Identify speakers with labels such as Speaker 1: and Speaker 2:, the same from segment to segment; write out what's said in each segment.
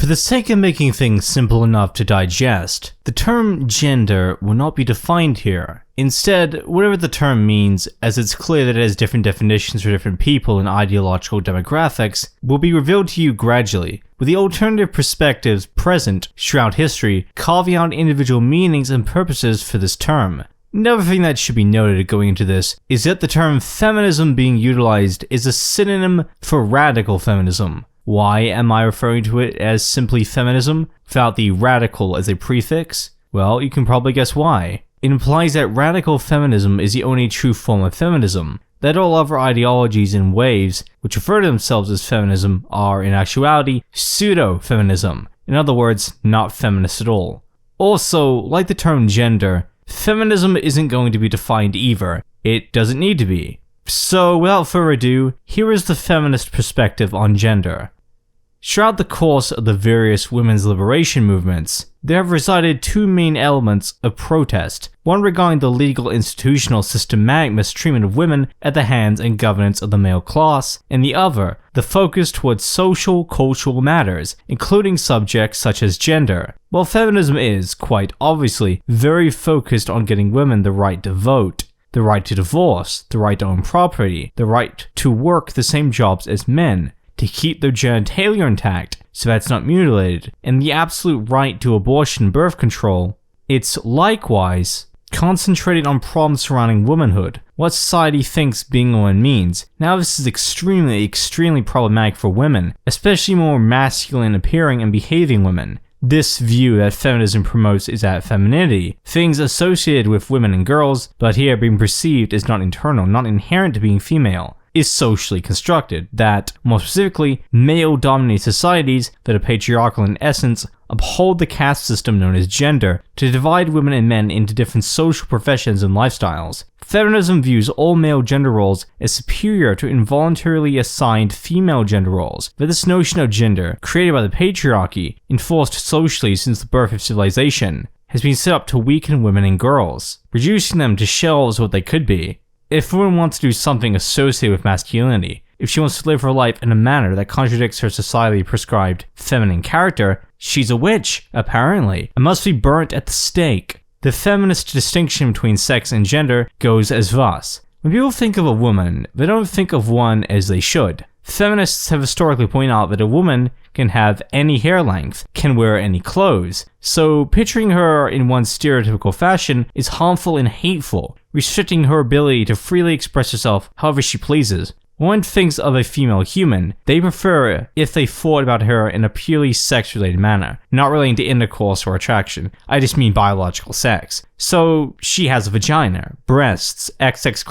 Speaker 1: For the sake of making things simple enough to digest, the term gender will not be defined here. Instead, whatever the term means, as it's clear that it has different definitions for different people and ideological demographics, will be revealed to you gradually, with the alternative perspectives present throughout history carving out individual meanings and purposes for this term. Another thing that should be noted going into this is that the term feminism being utilized is a synonym for radical feminism. Why am I referring to it as simply feminism, without the radical as a prefix? Well, you can probably guess why. It implies that radical feminism is the only true form of feminism, that all other ideologies and waves, which refer to themselves as feminism, are in actuality pseudo-feminism. In other words, not feminist at all. Also, like the term gender, feminism isn't going to be defined either. It doesn't need to be. So, without further ado, here is the feminist perspective on gender. Throughout the course of the various women's liberation movements, there have resided two main elements of protest, one regarding the legal institutional systematic mistreatment of women at the hands and governance of the male class, and the other, the focus towards social, cultural matters, including subjects such as gender. While feminism is, quite obviously, very focused on getting women the right to vote, the right to divorce, the right to own property, the right to work the same jobs as men, to keep their genitalia intact so that's not mutilated, and the absolute right to abortion and birth control, it's likewise concentrated on problems surrounding womanhood, what society thinks being a woman means. Now this is extremely problematic for women, especially more masculine appearing and behaving women. This view that feminism promotes is that femininity, things associated with women and girls, but here being perceived as not internal, not inherent to being female, is socially constructed, that, more specifically, male-dominated societies that are patriarchal in essence uphold the caste system known as gender to divide women and men into different social professions and lifestyles. Feminism views all male gender roles as superior to involuntarily assigned female gender roles, but this notion of gender, created by the patriarchy, enforced socially since the birth of civilization, has been set up to weaken women and girls, reducing them to shells of what they could be. If a woman wants to do something associated with masculinity, if she wants to live her life in a manner that contradicts her societally prescribed feminine character, she's a witch, apparently, and must be burnt at the stake. The feminist distinction between sex and gender goes as thus. When people think of a woman, they don't think of one as they should. Feminists have historically pointed out that a woman can have any hair length, can wear any clothes, so picturing her in one stereotypical fashion is harmful and hateful, restricting her ability to freely express herself however she pleases. When one thinks of a female human, they prefer if they thought about her in a purely sex-related manner, not relating to intercourse or attraction. I just mean biological sex. So she has a vagina, breasts, XX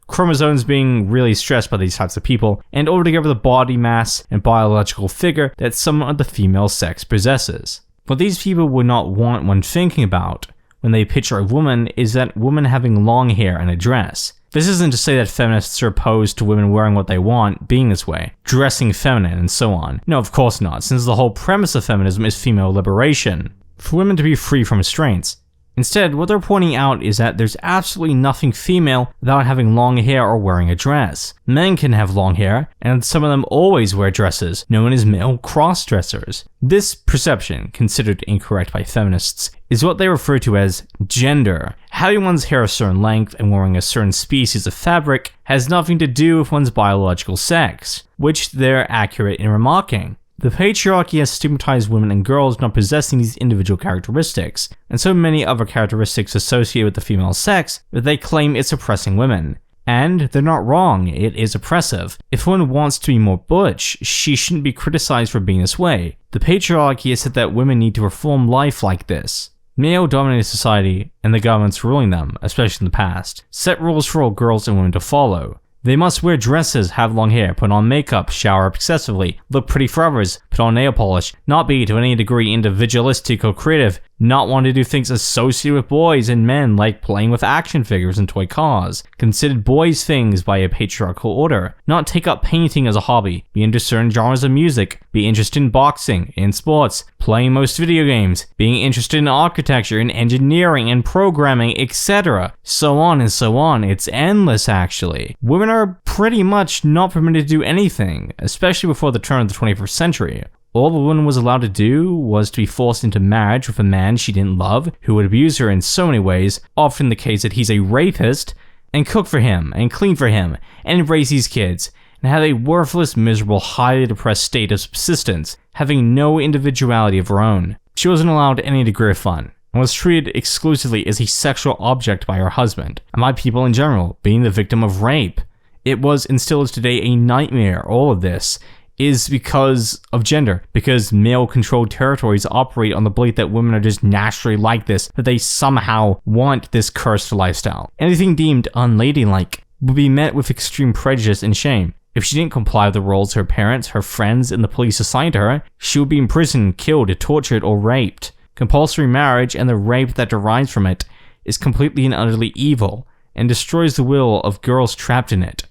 Speaker 1: chromosomes being really stressed by these types of people, and altogether the body mass and biological figure that someone of the female sex possesses. What these people would not want when thinking about when they picture a woman is that woman having long hair and a dress. This isn't to say that feminists are opposed to women wearing what they want, being this way, dressing feminine, and so on. No, of course not, since the whole premise of feminism is female liberation, for women to be free from restraints. Instead, what they're pointing out is that there's absolutely nothing female about having long hair or wearing a dress. Men can have long hair, and some of them always wear dresses, known as male cross-dressers. This perception, considered incorrect by feminists, is what they refer to as gender. Having one's hair a certain length and wearing a certain species of fabric has nothing to do with one's biological sex, which they're accurate in remarking. The patriarchy has stigmatized women and girls not possessing these individual characteristics, and so many other characteristics associated with the female sex that they claim it's oppressing women. And they're not wrong, it is oppressive. If one wants to be more butch, she shouldn't be criticized for being this way. The patriarchy has said that women need to reform life like this. Male-dominated society, and the governments ruling them, especially in the past, set rules for all girls and women to follow. They must wear dresses, have long hair, put on makeup, shower up excessively, look pretty for others, put on nail polish, not be to any degree individualistic or creative, not want to do things associated with boys and men like playing with action figures and toy cars, considered boys' things by a patriarchal order, not take up painting as a hobby, be into certain genres of music, be interested in boxing, in sports, playing most video games, being interested in architecture, in engineering and programming, etc. So on and so on. It's endless actually. Women are pretty much not permitted to do anything, especially before the turn of the 21st century. All the woman was allowed to do was to be forced into marriage with a man she didn't love, who would abuse her in so many ways, often the case that he's a rapist, and cook for him, and clean for him, and raise these kids, and have a worthless, miserable, highly depressed state of subsistence, having no individuality of her own. She wasn't allowed any degree of fun, and was treated exclusively as a sexual object by her husband, and by people in general, being the victim of rape. It was, and still is today, a nightmare. All of this is because of gender, because male-controlled territories operate on the belief that women are just naturally like this, that they somehow want this cursed lifestyle. Anything deemed unladylike would be met with extreme prejudice and shame. If she didn't comply with the roles her parents, her friends, and the police assigned to her, she would be imprisoned, killed, tortured, or raped. Compulsory marriage and the rape that derives from it is completely and utterly evil, and destroys the will of girls trapped in it.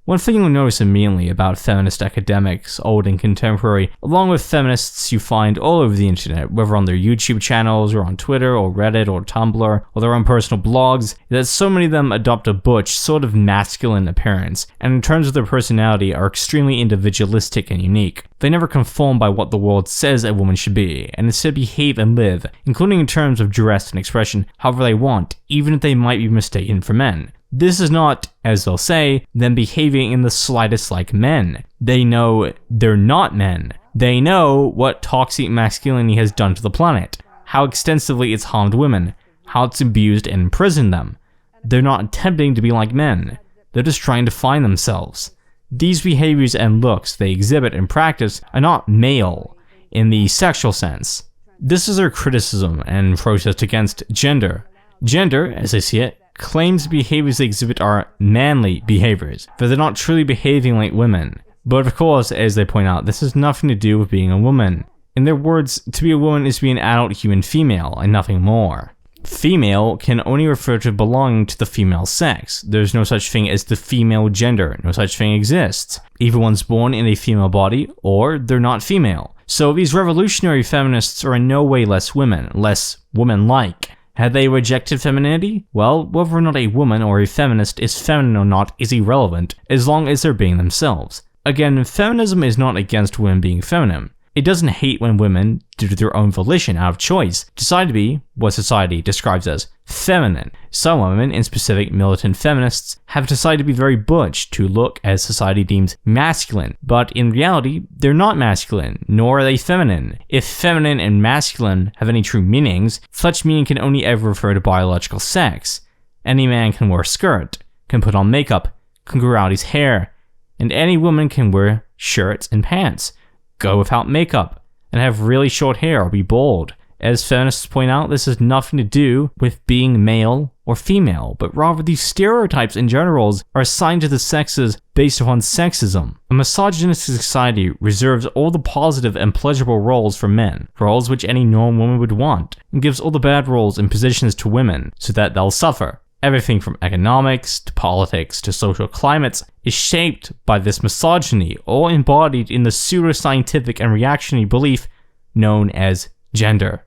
Speaker 1: One thing you'll notice immediately about feminist academics, old and contemporary, along with feminists you find all over the internet, whether on their YouTube channels, or on Twitter, or Reddit, or Tumblr, or their own personal blogs, is that so many of them adopt a butch, sort of masculine appearance, and in terms of their personality are extremely individualistic and unique. They never conform by what the world says a woman should be, and instead behave and live, including in terms of dress and expression, however they want, even if they might be mistaken for men. This is not, as they'll say, them behaving in the slightest like men. They know they're not men. They know what toxic masculinity has done to the planet, how extensively it's harmed women, how it's abused and imprisoned them. They're not attempting to be like men. They're just trying to find themselves. These behaviors and looks they exhibit and practice are not male in the sexual sense. This is their criticism and protest against gender. Gender, as I see it, claims behaviors they exhibit are manly behaviors, but they're not truly behaving like women. But of course, as they point out, this has nothing to do with being a woman. In their words, to be a woman is to be an adult human female, and nothing more. Female can only refer to belonging to the female sex. There's no such thing as the female gender, no such thing exists. Either one's born in a female body, or they're not female. So these revolutionary feminists are in no way less women, less woman-like. Had they rejected femininity? Well, whether or not a woman or a feminist is feminine or not is irrelevant, as long as they're being themselves. Again, feminism is not against women being feminine. It doesn't hate when women, due to their own volition, out of choice, decide to be what society describes as feminine. Some women, in specific militant feminists, have decided to be very butch to look as society deems masculine, but in reality, they're not masculine, nor are they feminine. If feminine and masculine have any true meanings, such meaning can only ever refer to biological sex. Any man can wear a skirt, can put on makeup, can grow out his hair, and any woman can wear shirts and pants, go without makeup, and have really short hair or be bald. As feminists point out, this has nothing to do with being male or female, but rather these stereotypes and gender roles are assigned to the sexes based upon sexism. A misogynistic society reserves all the positive and pleasurable roles for men, roles which any normal woman would want, and gives all the bad roles and positions to women, so that they'll suffer. Everything from economics to politics to social climates is shaped by this misogyny, all embodied in the pseudoscientific and reactionary belief known as gender.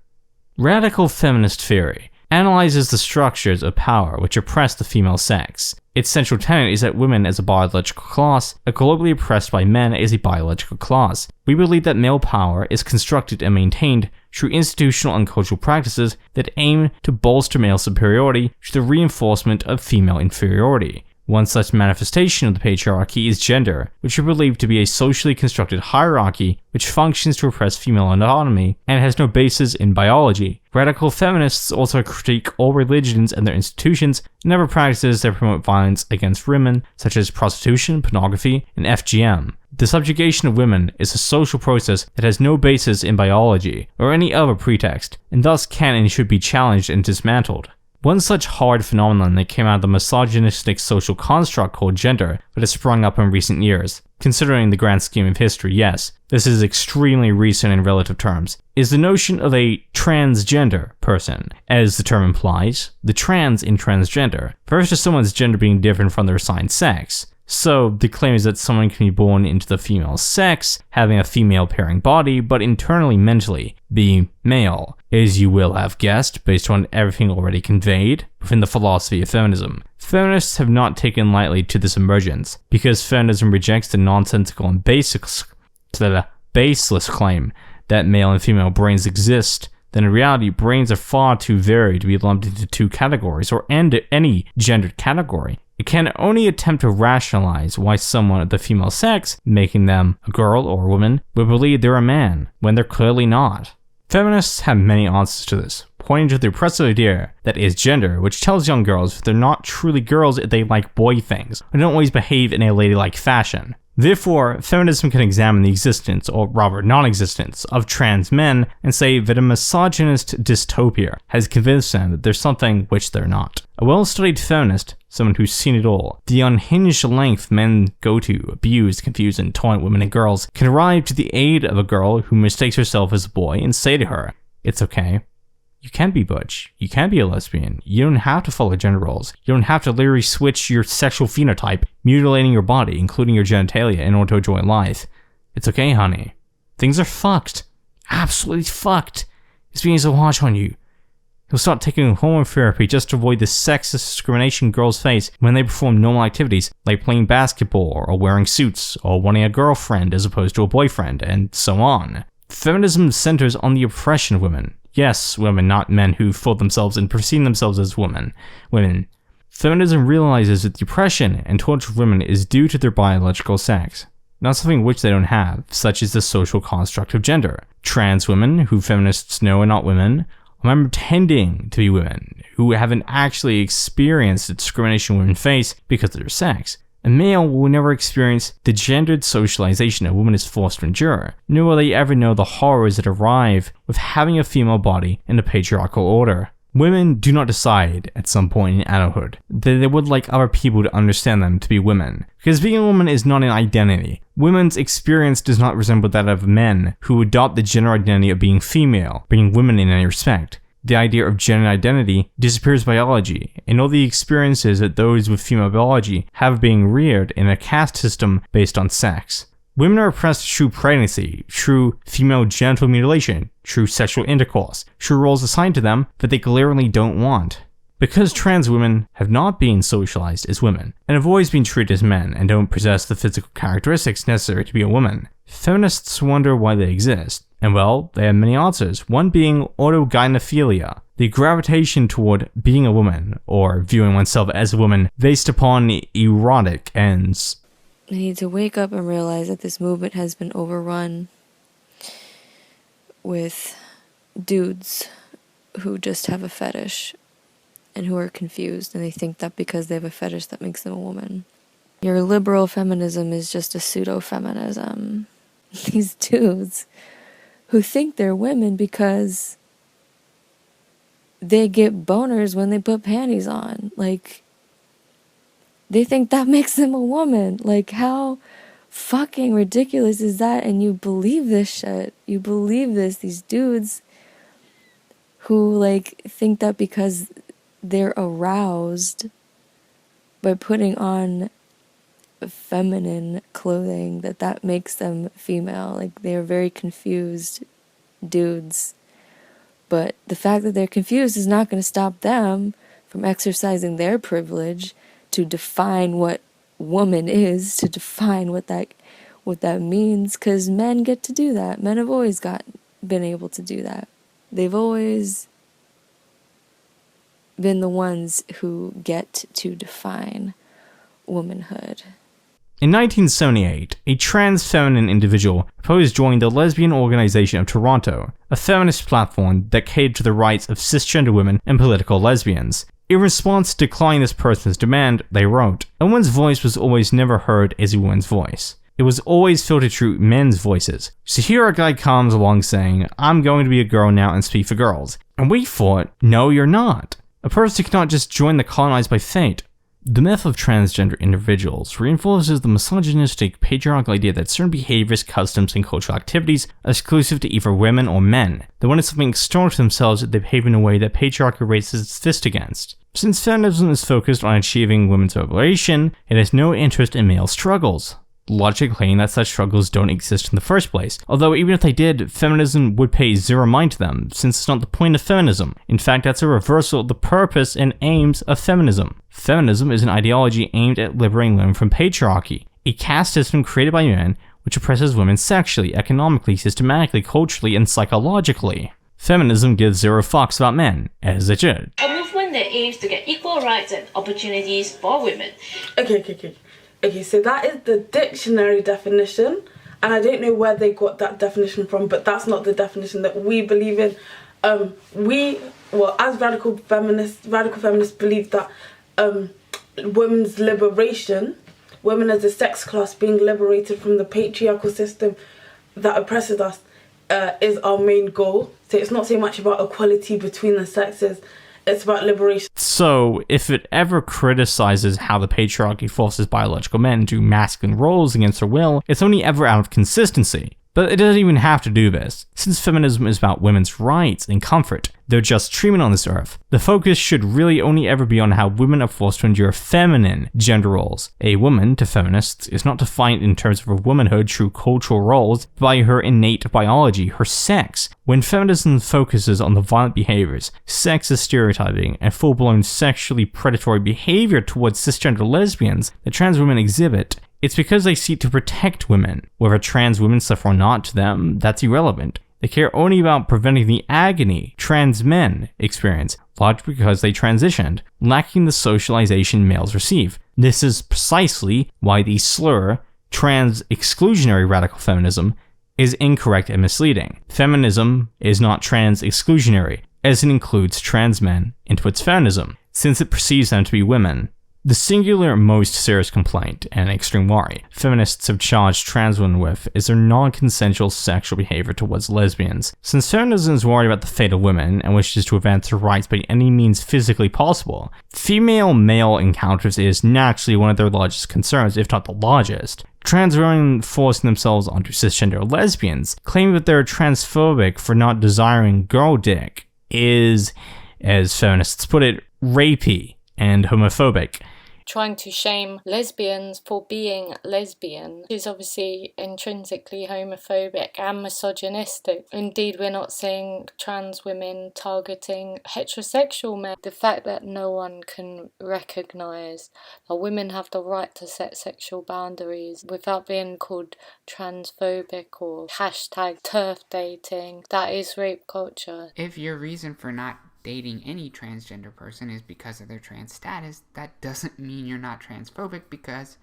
Speaker 1: Radical feminist theory analyzes the structures of power which oppress the female sex. Its central tenet is that women as a biological class are globally oppressed by men as a biological class. We believe that male power is constructed and maintained through institutional and cultural practices that aim to bolster male superiority through the reinforcement of female inferiority. One such manifestation of the patriarchy is gender, which we believe to be a socially constructed hierarchy which functions to oppress female autonomy and has no basis in biology. Radical feminists also critique all religions and their institutions and other practices that promote violence against women, such as prostitution, pornography, and FGM. The subjugation of women is a social process that has no basis in biology or any other pretext, and thus can and should be challenged and dismantled. One such hard phenomenon that came out of the misogynistic social construct called gender that has sprung up in recent years, considering the grand scheme of history, yes, this is extremely recent in relative terms, is the notion of a transgender person. As the term implies, the trans in transgender refers to someone's gender being different from their assigned sex. So the claim is that someone can be born into the female sex, having a female pairing body, but internally mentally be male, as you will have guessed based on everything already conveyed within the philosophy of feminism. Feminists have not taken lightly to this emergence, because feminism rejects the nonsensical and baseless claim that male and female brains exist, then in reality brains are far too varied to be lumped into two categories or any gendered category. It can only attempt to rationalize why someone of the female sex, making them a girl or a woman, would believe they're a man, when they're clearly not. Feminists have many answers to this, pointing to the oppressive idea that is gender, which tells young girls that they're not truly girls if they like boy things, or don't always behave in a ladylike fashion. Therefore, feminism can examine the existence, or rather non-existence, of trans men and say that a misogynist dystopia has convinced them that there's something which they're not. A well-studied feminist, someone who's seen it all, the unhinged length men go to abuse, confuse, and taunt women and girls, can arrive to the aid of a girl who mistakes herself as a boy and say to her, "It's okay. You can be butch. You can be a lesbian. You don't have to follow gender roles. You don't have to literally switch your sexual phenotype, mutilating your body, including your genitalia, in order to enjoy life. It's okay, honey. Things are fucked. Absolutely fucked. Lesbians will watch on you. You'll start taking hormone therapy just to avoid the sexist discrimination girls face when they perform normal activities like playing basketball or wearing suits or wanting a girlfriend as opposed to a boyfriend, and so on." Feminism centers on the oppression of women. Yes, women, not men who fool themselves and perceive themselves as women. Feminism realizes that the oppression and torture of women is due to their biological sex, not something which they don't have, such as the social construct of gender. Trans women, who feminists know are not women, are pretending to be women, who haven't actually experienced the discrimination women face because of their sex. A male will never experience the gendered socialization a woman is forced to endure, nor will they ever know the horrors that arrive with having a female body in a patriarchal order. Women do not decide at some point in adulthood that they would like other people to understand them to be women, because being a woman is not an identity. Women's experience does not resemble that of men who adopt the gender identity of being female, being women in any respect. The idea of gender identity disappears biology, and all the experiences that those with female biology have being reared in a caste system based on sex. Women are oppressed through pregnancy, through female genital mutilation, through sexual intercourse, through roles assigned to them that they clearly don't want. Because trans women have not been socialized as women, and have always been treated as men and don't possess the physical characteristics necessary to be a woman, feminists wonder why they exist. And well, they have many answers, one being autogynephilia, the gravitation toward being a woman, or viewing oneself as a woman based upon erotic ends.
Speaker 2: I need to wake up and realize that this movement has been overrun with dudes who just have a fetish and who are confused, and they think that because they have a fetish that makes them a woman. Your liberal feminism is just a pseudo-feminism. These dudes who think they're women because they get boners when they put panties on. Like, they think that makes them a woman. Like, how fucking ridiculous is that? And you believe this shit. You believe this. These dudes who, like, think that because they're aroused by putting on feminine clothing that makes them female. Like, they're very confused dudes, but the fact that they're confused is not going to stop them from exercising their privilege to define what woman is, to define what that means, because men get to do that. Men have always been able to do that. They've always been the ones who get to define womanhood.
Speaker 1: In 1978, a trans feminine individual proposed joining the Lesbian Organization of Toronto, a feminist platform that catered to the rights of cisgender women and political lesbians. In response to declining this person's demand, they wrote, "A woman's voice was always never heard as a woman's voice. It was always filtered through men's voices. So here a guy comes along saying, I'm going to be a girl now and speak for girls. And we thought, no, you're not. A person cannot just join the colonized by fate. The myth of transgender individuals reinforces the misogynistic patriarchal idea that certain behaviors, customs, and cultural activities are exclusive to either women or men. They want something external to themselves that they behave in a way that patriarchy raises its fist against. Since feminism is focused on achieving women's liberation, it has no interest in male struggles. Logic claiming that such struggles don't exist in the first place, although even if they did, feminism would pay zero mind to them, since it's not the point of feminism. In fact, that's a reversal of the purpose and aims of feminism. Feminism is an ideology aimed at liberating women from patriarchy, a caste system created by men which oppresses women sexually, economically, systematically, culturally, and psychologically. Feminism gives zero fucks about men, as it should.
Speaker 3: A movement that aims to get equal rights and opportunities for women.
Speaker 4: Okay, so that is the dictionary definition, and I don't know where they got that definition from, but that's not the definition that we believe in. As radical feminists believe that women's liberation, women as a sex class being liberated from the patriarchal system that oppresses us, is our main goal. So it's not so much about equality between the sexes, it's about liberation.
Speaker 1: So, if it ever criticizes how the patriarchy forces biological men into masculine roles against their will, it's only ever out of consistency. But it doesn't even have to do this, since feminism is about women's rights and comfort, their just treatment on this earth. The focus should really only ever be on how women are forced to endure feminine gender roles. A woman, to feminists, is not defined in terms of her womanhood through cultural roles, but by her innate biology, her sex. When feminism focuses on the violent behaviors, sexist stereotyping, and full-blown sexually predatory behavior towards cisgender lesbians that trans women exhibit, it's because they seek to protect women. Whether trans women suffer or not, to them, that's irrelevant. They care only about preventing the agony trans men experience, largely because they transitioned, lacking the socialization males receive. This is precisely why the slur, trans-exclusionary radical feminism, is incorrect and misleading. Feminism is not trans-exclusionary, as it includes trans men into its feminism, since it perceives them to be women. The singular most serious complaint and extreme worry feminists have charged trans women with is their non-consensual sexual behavior towards lesbians. Since feminism is worried about the fate of women and wishes to advance their rights by any means physically possible, female-male encounters is naturally one of their largest concerns, if not the largest. Trans women forcing themselves onto cisgender lesbians, claiming that they're transphobic for not desiring girl dick, is, as feminists put it, rapey and homophobic.
Speaker 5: Trying to shame lesbians for being lesbian is obviously intrinsically homophobic and misogynistic. Indeed, we're not seeing trans women targeting heterosexual men. The fact that no one can recognise that women have the right to set sexual boundaries without being called transphobic or hashtag turf dating, that is rape culture.
Speaker 6: If your reason for not dating any transgender person is because of their trans status, that doesn't mean you're not transphobic, because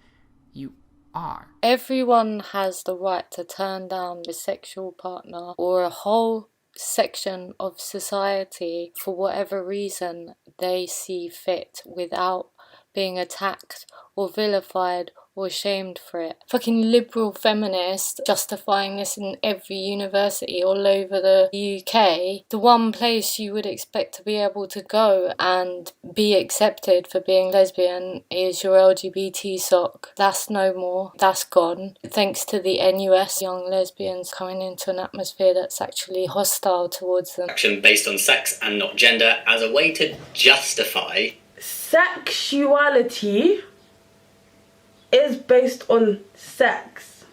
Speaker 6: you are.
Speaker 5: Everyone has the right to turn down a sexual partner or a whole section of society for whatever reason they see fit without being attacked or vilified or shamed for it. Fucking liberal feminists justifying this in every university all over the UK. The one place you would expect to be able to go and be accepted for being lesbian is your LGBT sock. That's no more. That's gone. Thanks to the NUS, young lesbians coming into an atmosphere that's actually hostile towards them.
Speaker 7: Action based on sex and not gender as a way to justify
Speaker 4: sexuality is based on sex.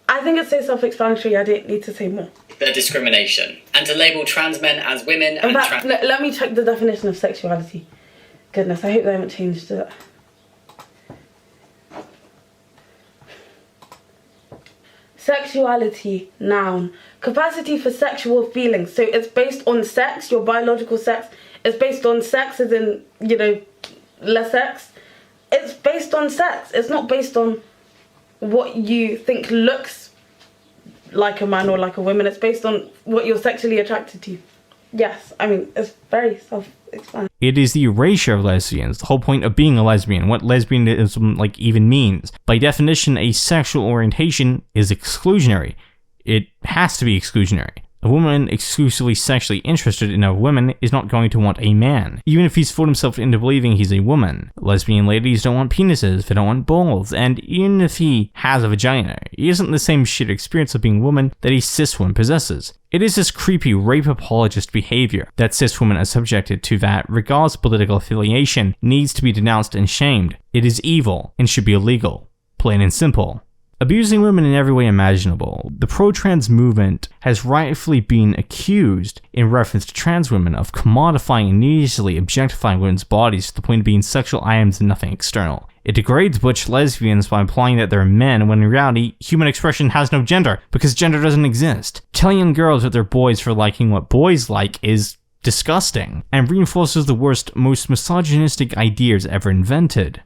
Speaker 4: I think it's so self-explanatory, I don't need to say more.
Speaker 7: The discrimination, and to label trans men as women
Speaker 4: In
Speaker 7: and
Speaker 4: fact, let me check the definition of sexuality. Goodness, I hope they haven't changed it. Sexuality, noun. Capacity for sexual feelings. So it's based on sex, your biological sex. It's based on sex as in, less sex. It's based on sex. It's not based on what you think looks like a man or like a woman. It's based on what you're sexually attracted to. Yes, it's very self-explanatory.
Speaker 1: It is the erasure of lesbians, the whole point of being a lesbian, what lesbianism even means. By definition, a sexual orientation is exclusionary. It has to be exclusionary. A woman exclusively sexually interested in a woman is not going to want a man, even if he's fooled himself into believing he's a woman. Lesbian ladies don't want penises, they don't want balls, and even if he has a vagina, he isn't the same shared experience of being a woman that a cis woman possesses. It is this creepy rape apologist behavior that cis women are subjected to that, regardless of political affiliation, needs to be denounced and shamed. It is evil and should be illegal. Plain and simple. Abusing women in every way imaginable, the pro-trans movement has rightfully been accused, in reference to trans women, of commodifying and needlessly objectifying women's bodies to the point of being sexual items and nothing external. It degrades butch lesbians by implying that they're men, when in reality, human expression has no gender, because gender doesn't exist. Telling young girls that they're boys for liking what boys like is disgusting, and reinforces the worst, most misogynistic ideas ever invented.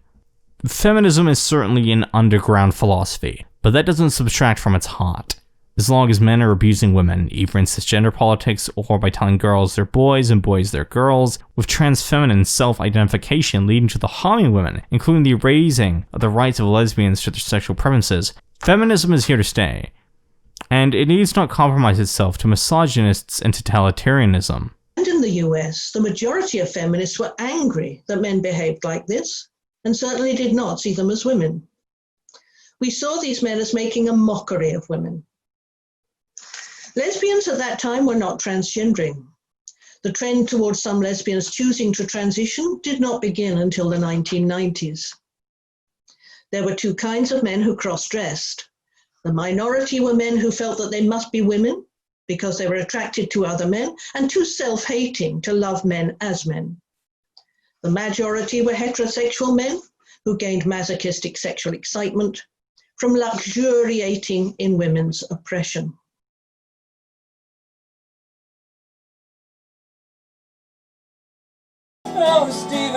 Speaker 1: Feminism is certainly an underground philosophy, but that doesn't subtract from its heart. As long as men are abusing women, either in cisgender politics or by telling girls they're boys and boys they're girls, with trans-feminine self-identification leading to the harming women, including the erasing of the rights of lesbians to their sexual preferences, feminism is here to stay. And it needs not compromise itself to misogynists and totalitarianism.
Speaker 8: And in the US, the majority of feminists were angry that men behaved like this, and certainly did not see them as women. We saw these men as making a mockery of women. Lesbians at that time were not transgendering. The trend towards some lesbians choosing to transition did not begin until the 1990s. There were two kinds of men who cross-dressed. The minority were men who felt that they must be women because they were attracted to other men and too self-hating to love men as men. The majority were heterosexual men who gained masochistic sexual excitement from luxuriating in women's oppression.
Speaker 9: Oh, Stephen,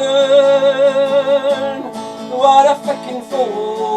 Speaker 9: what a fucking fool.